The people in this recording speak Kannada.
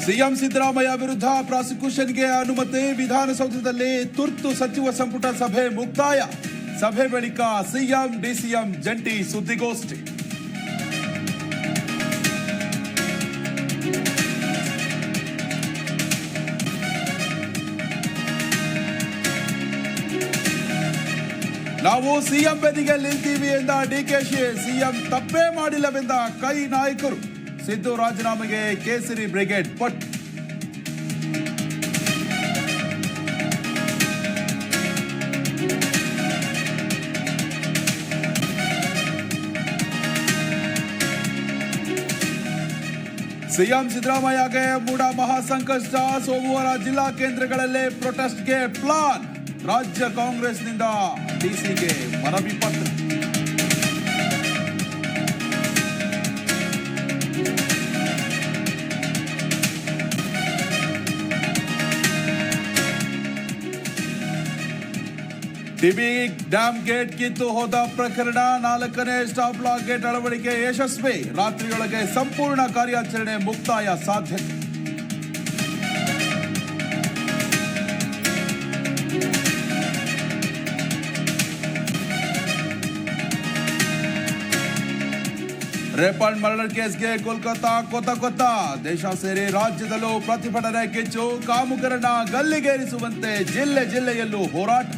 ಸಿಎಂ ಸಿದ್ದರಾಮಯ್ಯ ವಿರುದ್ಧ ಪ್ರಾಸಿಕ್ಯೂಷನ್ಗೆ ಅನುಮತಿ. ವಿಧಾನಸೌಧದಲ್ಲಿ ತುರ್ತು ಸಚಿವ ಸಂಪುಟ ಸಭೆ ಮುಕ್ತಾಯ. ಸಭೆ ಬಳಿಕ ಸಿಎಂ ಡಿಸಿಎಂ ಜಂಟಿ ಸುದ್ದಿಗೋಷ್ಠಿ. ನಾವು ಸಿಎಂ ಬೆನ್ನಿಗೆ ನಿಲ್ತೀವಿ ಎಂದ ಡಿಕೆಶಿ. ಸಿಎಂ ತಪ್ಪೇ ಮಾಡಿಲ್ಲವೆಂದ ಕೈ ನಾಯಕರು. ಸಿದ್ದು ರಾಜೀನಾಮೆಗೆ ಕೇಸರಿ ಬ್ರಿಗೇಡ್ ಪಟ್ಟು. ಸಿಎಂ ಸಿದ್ದರಾಮಯ್ಯಗೆ ಮೂಡ ಮಹಾಸಂಕಷ್ಟ. ಸೋಮವಾರ ಜಿಲ್ಲಾ ಕೇಂದ್ರಗಳಲ್ಲೇ ಪ್ರೊಟೆಸ್ಟ್ಗೆ ಪ್ಲಾನ್. ರಾಜ್ಯ ಕಾಂಗ್ರೆಸ್ನಿಂದ ಡಿಸಿಗೆ ಮನವಿ ಪತ್ರ. ಟಿಬಿ ಡ್ಯಾಮ್ ಗೇಟ್ ಕಿತ್ತು ಹೋದ ಪ್ರಕರಣ. 4ನೇ ಸ್ಟಾಪ್ ಲಾಕ್ ಗೇಟ್ ಅಳವಡಿಕೆ ಯಶಸ್ವಿ. ರಾತ್ರಿಯೊಳಗೆ ಸಂಪೂರ್ಣ ಕಾರ್ಯಾಚರಣೆ ಮುಕ್ತಾಯ ಸಾಧ್ಯತೆ. ರೇಪ್ ಅಂಡ್ ಮರ್ಡರ್ ಕೇಸ್ಗೆ ಕೋಲ್ಕತ್ತಾ ಕೊತ್ತ. ದೇಶ ಸೇರಿ ರಾಜ್ಯದಲ್ಲೂ ಪ್ರತಿಭಟನೆ ಕಿಚ್ಚು. ಕಾಮಗಾರನ ಗಲ್ಲಿಗೇರಿಸುವಂತೆ ಜಿಲ್ಲೆಯಲ್ಲೂ ಹೋರಾಟ.